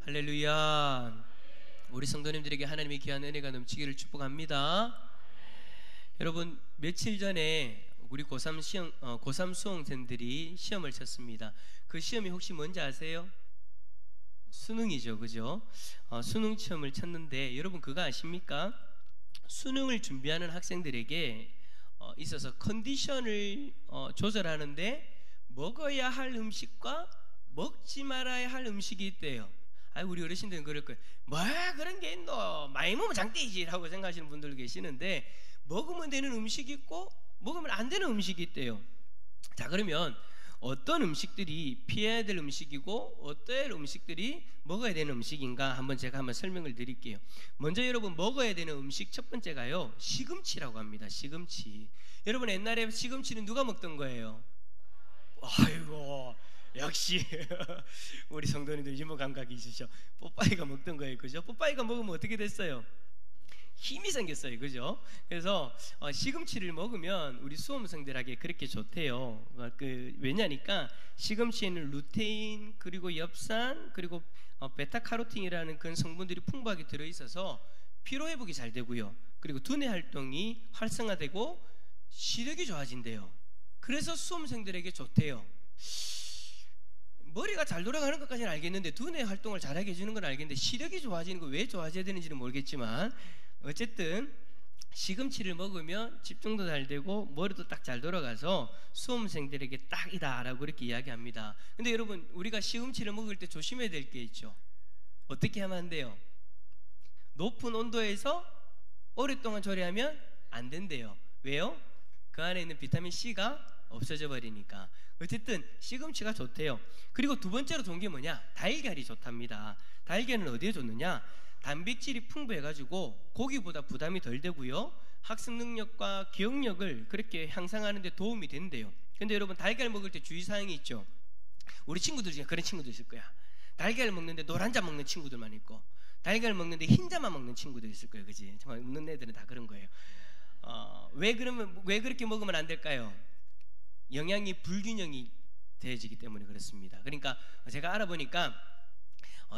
할렐루야. 우리 성도님들에게 하나님의 귀한 은혜가 넘치기를 축복합니다. 여러분, 며칠 전에 우리 고3 수험생들이 시험을 쳤습니다. 그 시험이 혹시 뭔지 아세요? 수능이죠, 그죠? 수능 시험을 쳤는데 여러분 그거 아십니까? 수능을 준비하는 학생들에게 있어서 컨디션을 조절하는데 먹어야 할 음식과 먹지 말아야 할 음식이 있대요. 우리 어르신들은 그럴 거예요. 뭐 그런 게 있노? 많이 먹으면 장땡이지 라고 생각하시는 분들 계시는데, 먹으면 되는 음식이 있고 먹으면 안 되는 음식이 있대요. 자, 그러면 어떤 음식들이 피해야 될 음식이고 어떤 음식들이 먹어야 되는 음식인가 한번 제가 설명을 드릴게요. 먼저 여러분, 먹어야 되는 음식 첫 번째가요, 시금치라고 합니다. 시금치. 여러분, 옛날에 시금치는 누가 먹던 거예요? 아이고, 역시 우리 성도님들 유머 감각이 있으셔. 뽀빠이가 먹던 거예요, 그죠? 뽀빠이가 먹으면 어떻게 됐어요? 힘이 생겼어요, 그죠? 그래서 시금치를 먹으면 우리 수험생들에게 그렇게 좋대요. 왜냐니까 시금치에는 루테인, 그리고 엽산, 그리고 베타카로틴이라는 그런 성분들이 풍부하게 들어있어서 피로 회복이 잘 되고요, 그리고 두뇌 활동이 활성화되고 시력이 좋아진대요. 그래서 수험생들에게 좋대요. 머리가 잘 돌아가는 것까지는 알겠는데 두뇌 활동을 잘하게 해주는 건 알겠는데 시력이 좋아지는 거 왜 좋아져야 되는지는 모르겠지만, 어쨌든 시금치를 먹으면 집중도 잘 되고 머리도 딱 잘 돌아가서 수험생들에게 딱이다라고 그렇게 이야기합니다. 근데 여러분, 우리가 시금치를 먹을 때 조심해야 될 게 있죠. 어떻게 하면 안 돼요? 높은 온도에서 오랫동안 조리하면 안 된대요. 왜요? 그 안에 있는 비타민 C가 없어져 버리니까. 어쨌든 시금치가 좋대요. 그리고 두 번째로 좋은 게 뭐냐? 달걀이 좋답니다. 달걀은 어디에 좋느냐? 단백질이 풍부해가지고 고기보다 부담이 덜 되고요, 학습 능력과 기억력을 그렇게 향상하는 데 도움이 된대요. 근데 여러분, 달걀 먹을 때 주의사항이 있죠. 우리 친구들 중에 그런 친구도 있을 거야. 달걀 먹는데 노란자 먹는 친구들만 있고, 달걀 먹는데 흰자만 먹는 친구도 있을 거예요, 그지? 정말 웃는 애들은 다 그런 거예요. 왜 그렇게 먹으면 안 될까요? 영양이 불균형이 되어지기 때문에 그렇습니다. 그러니까 제가 알아보니까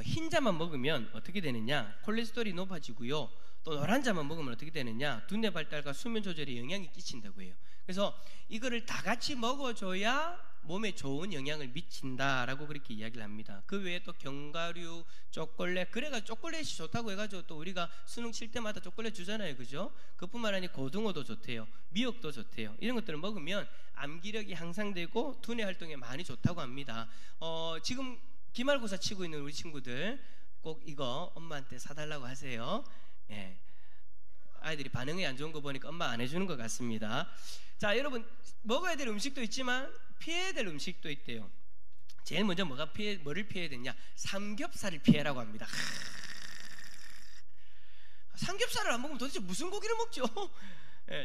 흰자만 먹으면 어떻게 되느냐? 콜레스테롤이 높아지고요, 또 노란자만 먹으면 어떻게 되느냐? 두뇌 발달과 수면 조절에 영향이 끼친다고 해요. 그래서 이거를 다 같이 먹어줘야 몸에 좋은 영향을 미친다라고 그렇게 이야기를 합니다. 그 외에 또 견과류, 초콜릿, 그래가 초콜릿이 좋다고 해가지고 또 우리가 수능 칠 때마다 초콜릿 주잖아요, 그죠? 그뿐만 아니라 고등어도 좋대요, 미역도 좋대요. 이런 것들을 먹으면 암기력이 향상되고 두뇌 활동에 많이 좋다고 합니다. 지금 기말고사 치고 있는 우리 친구들 꼭 이거 엄마한테 사달라고 하세요. 예. 아이들이 반응이 안 좋은 거 보니까 엄마 안 해주는 것 같습니다. 자, 여러분, 먹어야 될 음식도 있지만 피해야 될 음식도 있대요. 제일 먼저 뭐를 피해야 되냐? 삼겹살을 피해라고 합니다. 삼겹살을 안 먹으면 도대체 무슨 고기를 먹죠?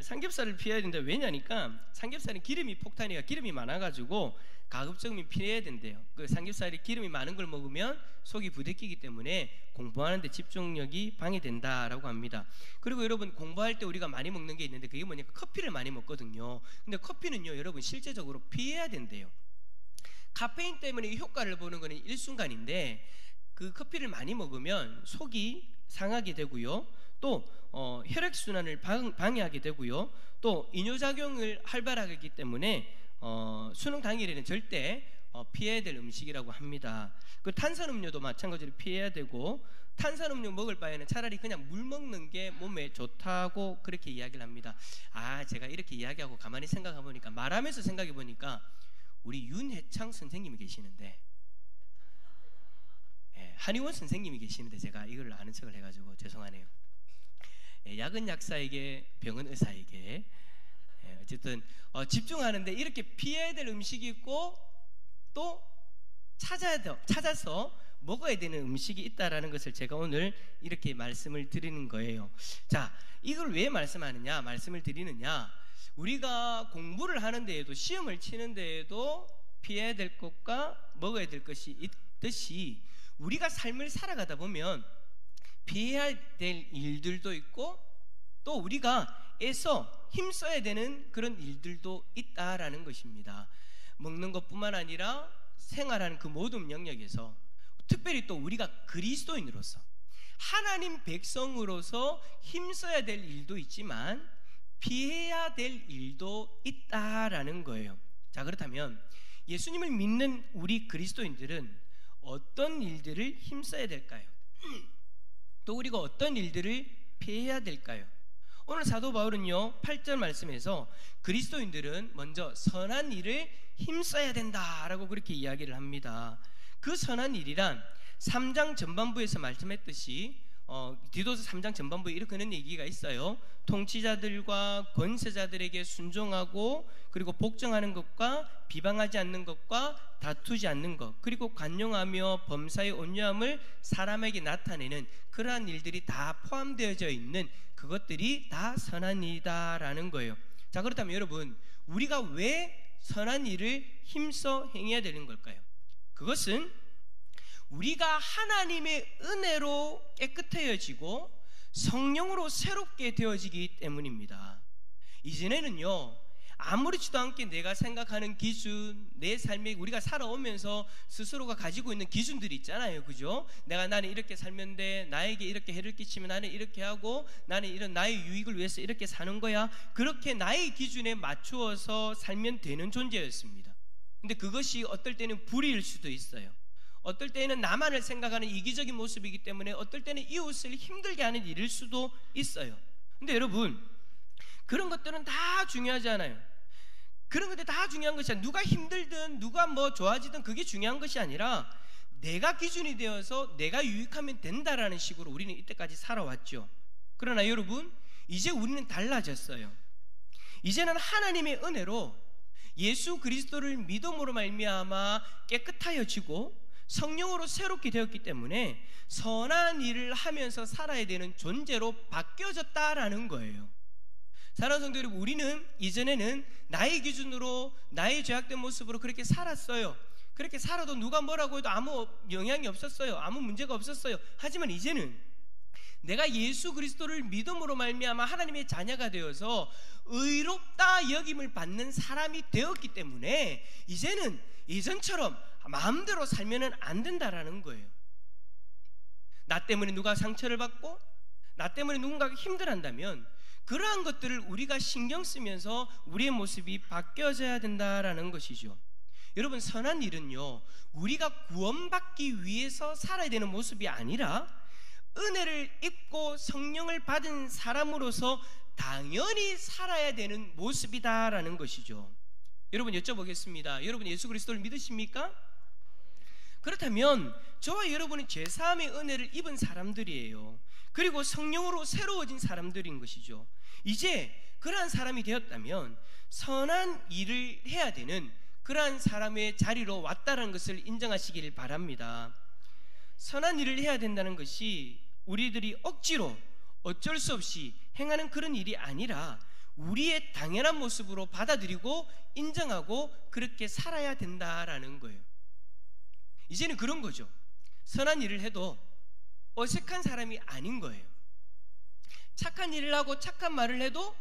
삼겹살을 피해야 된다. 왜냐니까 삼겹살은 기름이 폭탄이가 기름이 많아가지고 가급적이면 피해야 된대요. 그 삼겹살이 기름이 많은 걸 먹으면 속이 부대끼기 때문에 공부하는데 집중력이 방해된다라고 합니다. 그리고 여러분, 공부할 때 우리가 많이 먹는 게 있는데 그게 뭐냐면 커피를 많이 먹거든요. 근데 커피는요, 여러분 실제적으로 피해야 된대요. 카페인 때문에 이 효과를 보는 거는 일순간인데 그 커피를 많이 먹으면 속이 상하게 되고요, 또 혈액순환을 방해하게 되고요, 또 이뇨작용을 활발하게 하기 때문에 수능 당일에는 절대 피해야 될 음식이라고 합니다. 그 탄산음료도 마찬가지로 피해야 되고, 탄산음료 먹을 바에는 차라리 그냥 물 먹는 게 몸에 좋다고 그렇게 이야기를 합니다. 제가 이렇게 이야기하고 가만히 생각해 보니까, 말하면서 생각해 보니까 우리 윤회창 선생님이 계시는데, 한의원 선생님이 계시는데 제가 이걸 아는 척을 해가지고 죄송하네요. 약은 약사에게 병은 의사에게. 어쨌든 집중하는데 이렇게 피해야 될 음식이 있고 또 찾아서 먹어야 되는 음식이 있다라는 것을 제가 오늘 이렇게 말씀을 드리는 거예요. 자, 이걸 왜 말씀을 드리느냐? 우리가 공부를 하는 데에도, 시험을 치는 데에도 피해야 될 것과 먹어야 될 것이 있듯이 우리가 삶을 살아가다 보면 피해야 될 일들도 있고 또 우리가 애써 힘써야 되는 그런 일들도 있다라는 것입니다. 먹는 것뿐만 아니라 생활하는 그 모든 영역에서 특별히 또 우리가 그리스도인으로서 하나님 백성으로서 힘써야 될 일도 있지만 피해야 될 일도 있다라는 거예요. 자, 그렇다면 예수님을 믿는 우리 그리스도인들은 어떤 일들을 힘써야 될까요? 또 우리가 어떤 일들을 피해야 될까요? 오늘 사도 바울은요 8절 말씀에서 그리스도인들은 먼저 선한 일을 힘써야 된다라고 그렇게 이야기를 합니다. 그 선한 일이란 3장 전반부에서 말씀했듯이 디도서 3장 전반부에 이렇게 하는 얘기가 있어요. 통치자들과 권세자들에게 순종하고 그리고 복종하는 것과 비방하지 않는 것과 다투지 않는 것, 그리고 관용하며 범사의 온유함을 사람에게 나타내는 그러한 일들이 다 포함되어져 있는 그것들이 다 선한 일이다라는 거예요. 자, 그렇다면 여러분, 우리가 왜 선한 일을 힘써 행해야 되는 걸까요? 그것은 우리가 하나님의 은혜로 깨끗해지고 성령으로 새롭게 되어지기 때문입니다. 이전에는요 아무렇지도 않게 내가 생각하는 기준, 내 삶에 우리가 살아오면서 스스로가 가지고 있는 기준들이 있잖아요, 그죠? 나는 이렇게 살면 돼, 나에게 이렇게 해를 끼치면 나는 이렇게 하고, 나는 이런 나의 유익을 위해서 이렇게 사는 거야. 그렇게 나의 기준에 맞추어서 살면 되는 존재였습니다. 근데 그것이 어떨 때는 불의일 수도 있어요. 어떨 때는 나만을 생각하는 이기적인 모습이기 때문에 어떨 때는 이웃을 힘들게 하는 일일 수도 있어요. 근데 여러분, 그런 것들은 다 중요하지 않아요. 그런 것들 다 중요한 것이 아니라 누가 힘들든 누가 뭐 좋아지든 그게 중요한 것이 아니라 내가 기준이 되어서 내가 유익하면 된다라는 식으로 우리는 이때까지 살아왔죠. 그러나 여러분, 이제 우리는 달라졌어요. 이제는 하나님의 은혜로 예수 그리스도를 믿음으로 말미암아 깨끗하여지고 성령으로 새롭게 되었기 때문에 선한 일을 하면서 살아야 되는 존재로 바뀌어졌다라는 거예요. 사랑하는 성도 여러분, 우리는 이전에는 나의 기준으로 나의 죄악된 모습으로 그렇게 살았어요. 그렇게 살아도 누가 뭐라고 해도 아무 영향이 없었어요. 아무 문제가 없었어요. 하지만 이제는 내가 예수 그리스도를 믿음으로 말미암아 하나님의 자녀가 되어서 의롭다 여김을 받는 사람이 되었기 때문에 이제는 예전처럼 마음대로 살면 안 된다라는 거예요. 나 때문에 누가 상처를 받고 나 때문에 누군가가 힘들어한다면 그러한 것들을 우리가 신경 쓰면서 우리의 모습이 바뀌어져야 된다라는 것이죠. 여러분, 선한 일은요 우리가 구원받기 위해서 살아야 되는 모습이 아니라 은혜를 입고 성령을 받은 사람으로서 당연히 살아야 되는 모습이다라는 것이죠. 여러분, 여쭤보겠습니다. 여러분 예수 그리스도를 믿으십니까? 그렇다면 저와 여러분은 죄사함의 은혜를 입은 사람들이에요. 그리고 성령으로 새로워진 사람들인 것이죠. 이제 그러한 사람이 되었다면 선한 일을 해야 되는 그러한 사람의 자리로 왔다는 것을 인정하시길 바랍니다. 선한 일을 해야 된다는 것이 우리들이 억지로 어쩔 수 없이 행하는 그런 일이 아니라 우리의 당연한 모습으로 받아들이고 인정하고 그렇게 살아야 된다라는 거예요. 이제는 그런 거죠. 선한 일을 해도 어색한 사람이 아닌 거예요. 착한 일을 하고 착한 말을 해도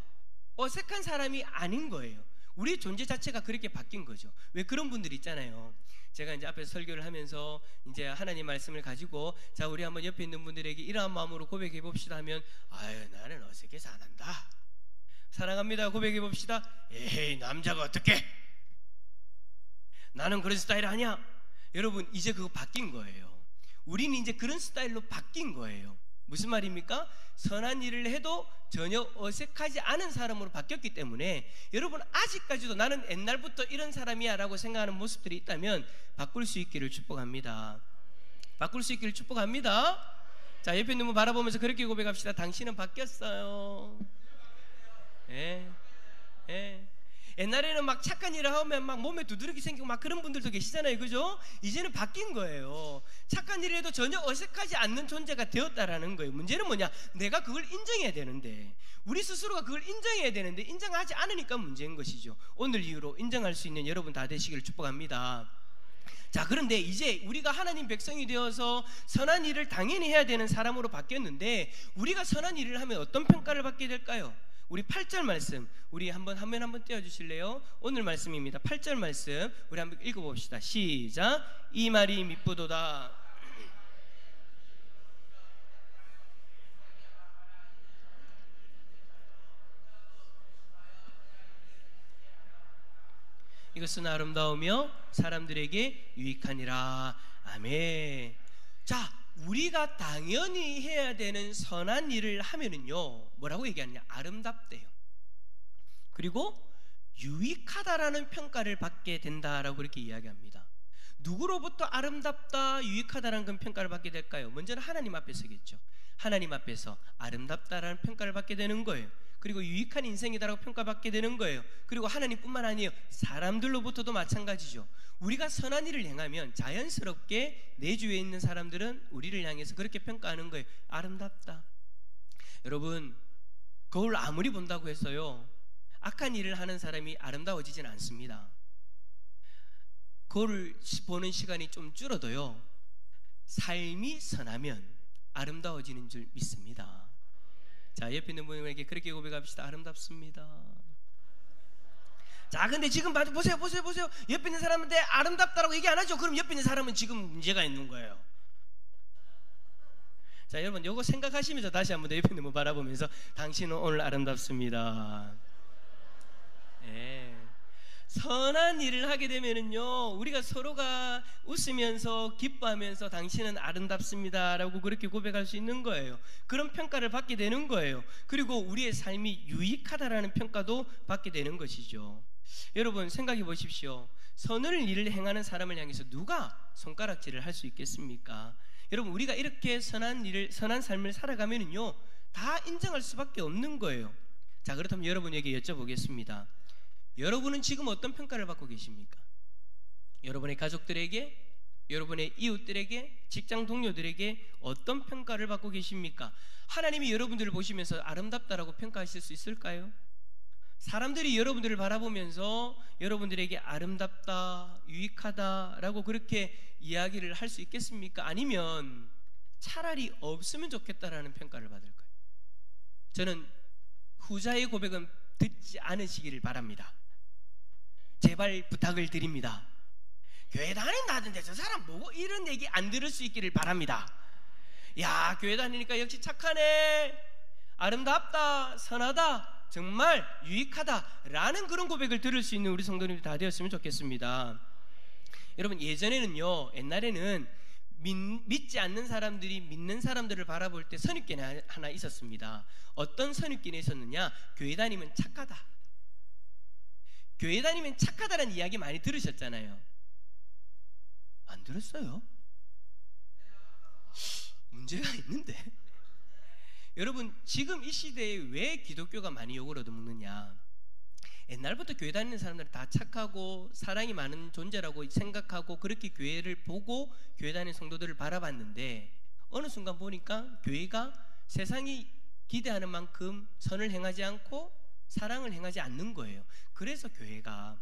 어색한 사람이 아닌 거예요. 우리의 존재 자체가 그렇게 바뀐 거죠. 왜 그런 분들 있잖아요. 제가 이제 앞에서 설교를 하면서 이제 하나님 말씀을 가지고 자, 우리 한번 옆에 있는 분들에게 이러한 마음으로 고백해 봅시다 하면 아유, 나는 어색해서 안 한다. 사랑합니다. 고백해 봅시다. 에이, 남자가 어떻게? 나는 그런 스타일 아니야. 여러분, 이제 그거 바뀐 거예요. 우리는 이제 그런 스타일로 바뀐 거예요. 무슨 말입니까? 선한 일을 해도 전혀 어색하지 않은 사람으로 바뀌었기 때문에 여러분, 아직까지도 나는 옛날부터 이런 사람이야 라고 생각하는 모습들이 있다면 바꿀 수 있기를 축복합니다. 바꿀 수 있기를 축복합니다. 자, 옆에 있는 분 바라보면서 그렇게 고백합시다. 당신은 바뀌었어요. 옛날에는 막 착한 일을 하면 막 몸에 두드러기 생기고 막 그런 분들도 계시잖아요, 그죠? 이제는 바뀐 거예요. 착한 일을 해도 전혀 어색하지 않는 존재가 되었다라는 거예요. 문제는 뭐냐? 내가 그걸 인정해야 되는데, 우리 스스로가 그걸 인정해야 되는데 인정하지 않으니까 문제인 것이죠. 오늘 이후로 인정할 수 있는 여러분 다 되시기를 축복합니다. 자, 그런데 이제 우리가 하나님 백성이 되어서 선한 일을 당연히 해야 되는 사람으로 바뀌었는데 우리가 선한 일을 하면 어떤 평가를 받게 될까요? 우리 8절 말씀, 우리 한번 화면 한번 띄워주실래요? 오늘 말씀입니다. 8절 말씀 우리 한번 읽어봅시다. 시작. 이 말이 미쁘도다. 이것은 아름다우며 사람들에게 유익하니라. 아멘. 자, 우리가 당연히 해야 되는 선한 일을 하면은요, 뭐라고 얘기하느냐? 아름답대요. 그리고 유익하다라는 평가를 받게 된다라고 그렇게 이야기합니다. 누구로부터 아름답다, 유익하다라는 그런 평가를 받게 될까요? 먼저는 하나님 앞에서겠죠. 하나님 앞에서 아름답다라는 평가를 받게 되는 거예요. 그리고 유익한 인생이다라고 평가받게 되는 거예요. 그리고 하나님뿐만 아니에요. 사람들로부터도 마찬가지죠. 우리가 선한 일을 행하면 자연스럽게 내 주위에 있는 사람들은 우리를 향해서 그렇게 평가하는 거예요. 아름답다. 여러분, 거울 아무리 본다고 해서요, 악한 일을 하는 사람이 아름다워지진 않습니다. 거울을 보는 시간이 좀 줄어도요, 삶이 선하면 아름다워지는 줄 믿습니다. 자, 옆에 있는 분에게 그렇게 고백합시다. 아름답습니다. 자, 근데 지금 보세요. 옆에 있는 사람한테 아름답다라고 얘기 안 하죠? 그럼 옆에 있는 사람은 지금 문제가 있는 거예요. 자, 여러분, 요거 생각하시면서 다시 한번 더 옆에 있는 분 바라보면서 당신은 오늘 아름답습니다. 네. 선한 일을 하게 되면은요, 우리가 서로가 웃으면서 기뻐하면서 당신은 아름답습니다 라고 그렇게 고백할 수 있는 거예요. 그런 평가를 받게 되는 거예요. 그리고 우리의 삶이 유익하다라는 평가도 받게 되는 것이죠. 여러분, 생각해 보십시오. 선한 일을 행하는 사람을 향해서 누가 손가락질을 할 수 있겠습니까? 여러분, 우리가 이렇게 선한 삶을 살아가면은요, 다 인정할 수밖에 없는 거예요. 자, 그렇다면 여러분에게 여쭤보겠습니다. 여러분은 지금 어떤 평가를 받고 계십니까? 여러분의 가족들에게, 여러분의 이웃들에게, 직장 동료들에게 어떤 평가를 받고 계십니까? 하나님이 여러분들을 보시면서 아름답다라고 평가하실 수 있을까요? 사람들이 여러분들을 바라보면서 여러분들에게 아름답다, 유익하다라고 그렇게 이야기를 할 수 있겠습니까? 아니면 차라리 없으면 좋겠다라는 평가를 받을까요? 저는 후자의 고백은 듣지 않으시기를 바랍니다. 제발 부탁을 드립니다. 교회 다닌다던데 저 사람 뭐고 이런 얘기 안 들을 수 있기를 바랍니다. 야, 교회 다니니까 역시 착하네, 아름답다, 선하다, 정말 유익하다 라는 그런 고백을 들을 수 있는 우리 성도님들 다 되었으면 좋겠습니다. 여러분, 예전에는요, 옛날에는 믿지 않는 사람들이 믿는 사람들을 바라볼 때 선입견이 하나 있었습니다. 어떤 선입견이 있었느냐? 교회 다니면 착하다, 교회 다니면 착하다라는 이야기 많이 들으셨잖아요. 안 들었어요? 문제가 있는데. 여러분, 지금 이 시대에 왜 기독교가 많이 욕을 얻어먹느냐? 옛날부터 교회 다니는 사람들은 다 착하고 사랑이 많은 존재라고 생각하고 그렇게 교회를 보고 교회 다니는 성도들을 바라봤는데, 어느 순간 보니까 교회가 세상이 기대하는 만큼 선을 행하지 않고 사랑을 행하지 않는 거예요. 그래서 교회가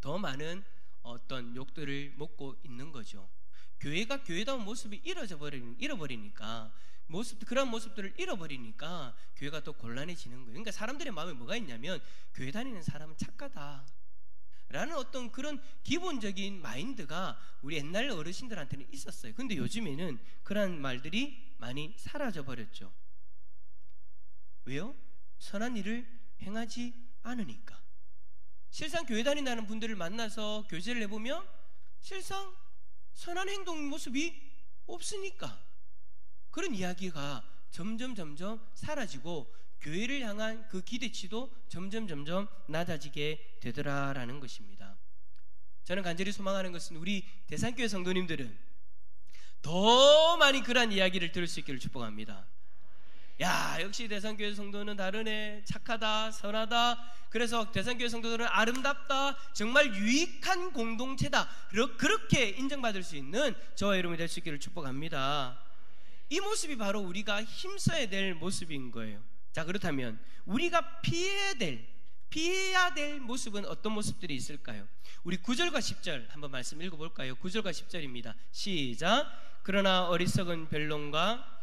더 많은 어떤 욕들을 먹고 있는 거죠. 교회가 교회다운 모습이 잃어버리니까, 그런 모습들을 잃어버리니까 교회가 더 곤란해지는 거예요. 그러니까 사람들의 마음에 뭐가 있냐면, 교회 다니는 사람은 착하다 라는 어떤 그런 기본적인 마인드가 우리 옛날 어르신들한테는 있었어요. 근데 요즘에는 그런 말들이 많이 사라져 버렸죠. 왜요? 선한 일을 행하지 않으니까. 실상 교회 다닌다는 분들을 만나서 교제를 해보면 실상 선한 행동 모습이 없으니까 그런 이야기가 점점 사라지고 교회를 향한 그 기대치도 점점 낮아지게 되더라라는 것입니다. 저는 간절히 소망하는 것은 우리 대산교회 성도님들은 더 많이 그러한 이야기를 들을 수 있기를 축복합니다. 야, 역시 대산교회 성도는 다르네, 착하다, 선하다, 그래서 대산교회 성도들은 아름답다, 정말 유익한 공동체다, 그렇게 인정받을 수 있는 저와 여러분이 될 수 있기를 축복합니다. 이 모습이 바로 우리가 힘써야 될 모습인 거예요. 자, 그렇다면 우리가 피해야 될 모습은 어떤 모습들이 있을까요? 우리 9절과 10절 한번 말씀 읽어볼까요? 9절과 10절입니다. 시작. 그러나 어리석은 변론과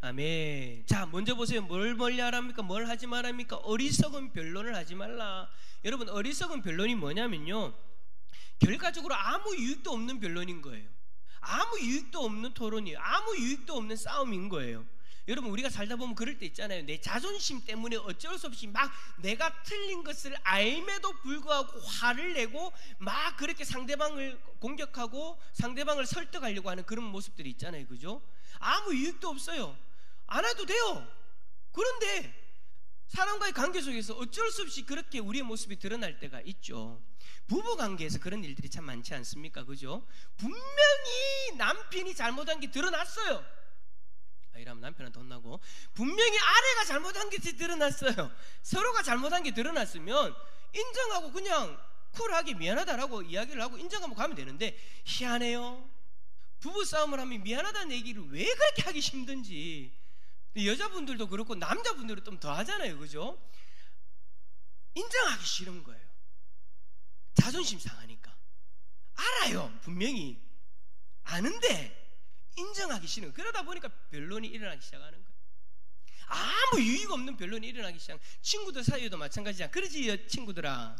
아멘. 자, 먼저 보세요. 뭘 멀리 하랍니까? 뭘 하지 말랍니까? 어리석은 변론을 하지 말라. 여러분, 어리석은 변론이 뭐냐면요, 결과적으로 아무 유익도 없는 변론인 거예요. 아무 유익도 없는 토론이에요. 아무 유익도 없는 싸움인 거예요. 여러분, 우리가 살다 보면 그럴 때 있잖아요. 내 자존심 때문에 어쩔 수 없이 막 내가 틀린 것을 알매도 불구하고 화를 내고 막 그렇게 상대방을 공격하고 상대방을 설득하려고 하는 그런 모습들이 있잖아요. 그죠? 아무 유익도 없어요. 안 해도 돼요. 그런데 사람과의 관계 속에서 어쩔 수 없이 그렇게 우리의 모습이 드러날 때가 있죠. 부부 관계에서 그런 일들이 참 많지 않습니까? 그죠? 분명히 남편이 잘못한 게 드러났어요. 이러면 남편한테 혼나고, 분명히 아내가 잘못한 게 드러났어요. 서로가 잘못한 게 드러났으면 인정하고 그냥 쿨하게 미안하다라고 이야기를 하고 인정하고 가면 되는데, 희한해요. 부부싸움을 하면 미안하다는 얘기를 왜 그렇게 하기 힘든지. 여자분들도 그렇고 남자분들은 좀 더 하잖아요. 그죠? 인정하기 싫은 거예요. 자존심 상하니까. 알아요. 분명히 아는데 인정하기 싫은 거예요. 그러다 보니까 변론이 일어나기 시작하는 거예요. 아무 유익 없는 변론이 일어나기 시작하는 거예요. 친구들 사이에도 마찬가지야. 그러지 친구들아.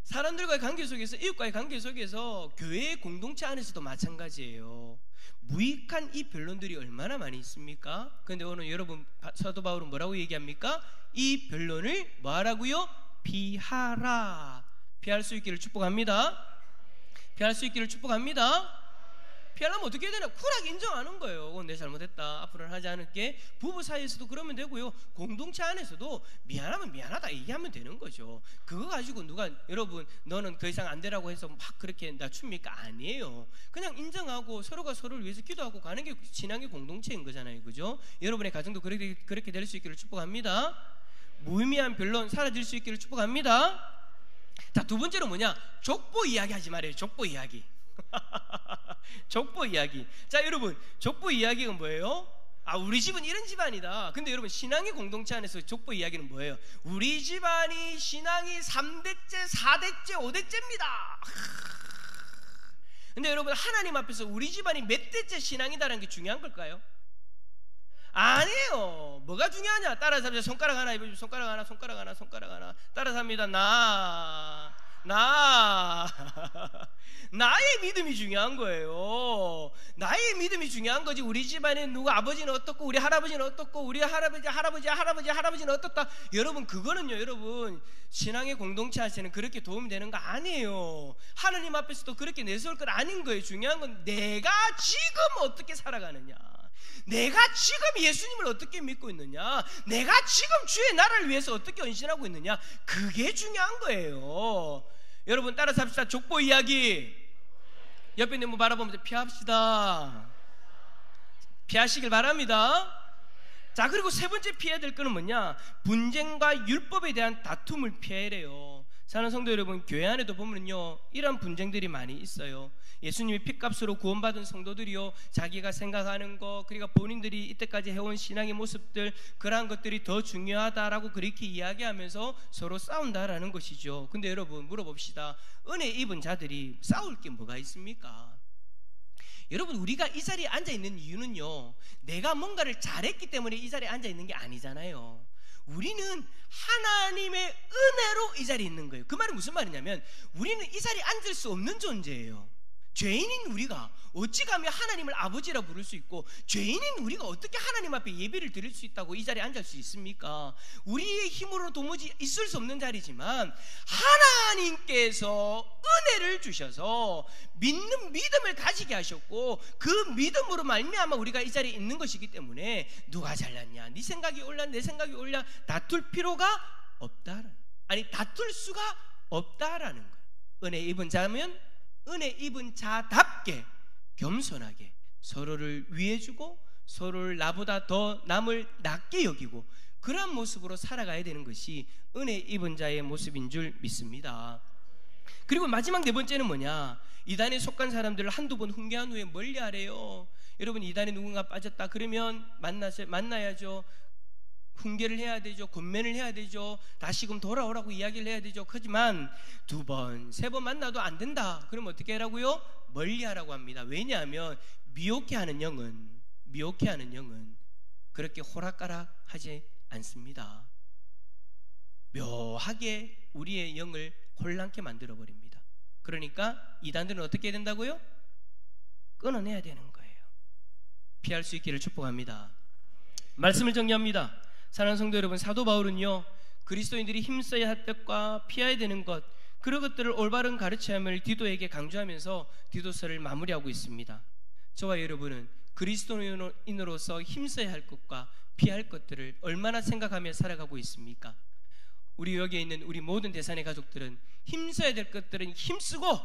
사람들과의 관계 속에서, 이웃과의 관계 속에서, 교회의 공동체 안에서도 마찬가지예요. 무익한 이 변론들이 얼마나 많이 있습니까? 그런데 오늘 여러분, 사도 바울은 뭐라고 얘기합니까? 이 변론을 뭐 하라고요? 피하라. 피할 수 있기를 축복합니다. 피할 수 있기를 축복합니다. 피하려면 어떻게 해야 되나? 쿨하게 인정하는 거예요. 내 잘못했다. 앞으로는 하지 않을게. 부부 사이에서도 그러면 되고요. 공동체 안에서도 미안하면 미안하다 얘기하면 되는 거죠. 그거 가지고 누가 여러분 너는 더 이상 안 되라고 해서 막 그렇게 낮춥니까? 아니에요. 그냥 인정하고 서로가 서로를 위해서 기도하고 가는 게 신앙의 공동체인 거잖아요. 그죠? 여러분의 가정도 그렇게 될 수 있기를 축복합니다. 무의미한 변론 사라질 수 있기를 축복합니다. 자, 두 번째로 뭐냐? 족보 이야기 하지 말아요. 족보 이야기. 족보 이야기. 자, 여러분, 족보 이야기가 뭐예요? 우리 집은 이런 집안이다. 근데 여러분, 신앙의 공동체 안에서 족보 이야기는 뭐예요? 우리 집안이 신앙이 3대째, 4대째, 5대째입니다. 근데 여러분, 하나님 앞에서 우리 집안이 몇 대째 신앙이다라는 게 중요한 걸까요? 아니에요. 뭐가 중요하냐? 따라서 합니다. 손가락 하나 입으시면 손가락 하나, 손가락 하나, 손가락 하나. 따라서 합니다. 나의 믿음이 중요한 거예요. 나의 믿음이 중요한 거지. 우리 집안에 누가 아버지는 어떻고 우리 할아버지는 어떻고 우리 할아버지는 어떻다. 여러분, 그거는요, 여러분, 신앙의 공동체 하시는 그렇게 도움이 되는 거 아니에요. 하나님 앞에서도 그렇게 내세울 건 아닌 거예요. 중요한 건 내가 지금 어떻게 살아가느냐, 내가 지금 예수님을 어떻게 믿고 있느냐, 내가 지금 주의 나라를 위해서 어떻게 헌신하고 있느냐, 그게 중요한 거예요. 여러분, 따라서 합시다. 족보 이야기. 옆에 있는 분 바라보면서 피합시다. 피하시길 바랍니다. 자, 그리고 세 번째 피해야 될 거는 뭐냐? 분쟁과 율법에 대한 다툼을 피해래요. 사랑하는 성도 여러분, 교회 안에도 보면요, 이런 분쟁들이 많이 있어요. 예수님이 핏값으로 구원받은 성도들이요, 자기가 생각하는 거, 그러니까 본인들이 이때까지 해온 신앙의 모습들, 그러한 것들이 더 중요하다라고 그렇게 이야기하면서 서로 싸운다라는 것이죠. 근데 여러분, 물어봅시다. 은혜 입은 자들이 싸울 게 뭐가 있습니까? 여러분, 우리가 이 자리에 앉아있는 이유는요, 내가 뭔가를 잘했기 때문에 이 자리에 앉아있는 게 아니잖아요. 우리는 하나님의 은혜로 이 자리에 있는 거예요. 그 말은 무슨 말이냐면, 우리는 이 자리에 앉을 수 없는 존재예요. 죄인인 우리가 어찌 감히 하나님을 아버지라 부를 수 있고, 죄인인 우리가 어떻게 하나님 앞에 예배를 드릴 수 있다고 이 자리에 앉을 수 있습니까? 우리의 힘으로는 도무지 있을 수 없는 자리지만, 하나님께서 은혜를 주셔서 믿는 믿음을 가지게 하셨고, 그 믿음으로 말미암아 우리가 이 자리에 있는 것이기 때문에 누가 잘났냐, 네 생각이 옳냐, 내 생각이 옳냐, 다툴 필요가 없다라는, 아니 다툴 수가 없다라는 거예요. 은혜 입은 자면 은혜 입은 자답게 겸손하게 서로를 위해주고, 서로를 나보다 더 남을 낮게 여기고, 그러한 모습으로 살아가야 되는 것이 은혜 입은 자의 모습인 줄 믿습니다. 그리고 마지막 네 번째는 뭐냐? 이단에 속한 사람들을 한두 번 훈계한 후에 멀리하래요. 여러분, 이단에 누군가 빠졌다 그러면 만나야죠. 훈계를 해야 되죠. 권면을 해야 되죠. 다시금 돌아오라고 이야기를 해야 되죠. 하지만 두 번, 세 번 만나도 안 된다. 그럼 어떻게 하라고요? 멀리하라고 합니다. 왜냐하면 미혹해하는 영은 그렇게 호락가락하지 않습니다. 묘하게 우리의 영을 혼란케 만들어 버립니다. 그러니까 이단들은 어떻게 해야 된다고요? 끊어내야 되는 거예요. 피할 수 있기를 축복합니다. 말씀을 정리합니다. 사랑하는 성도 여러분, 사도 바울은요, 그리스도인들이 힘써야 할 것과 피해야 되는 것, 그런 것들을 올바른 가르침을 디도에게 강조하면서 디도서를 마무리하고 있습니다. 저와 여러분은 그리스도인으로서 힘써야 할 것과 피할 것들을 얼마나 생각하며 살아가고 있습니까? 우리 여기에 있는 우리 모든 대산의 가족들은 힘써야 될 것들은 힘쓰고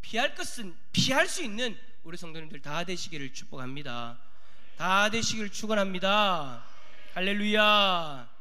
피할 것은 피할 수 있는 우리 성도님들 다 되시기를 축복합니다. 다 되시기를 축원합니다. 할렐루야.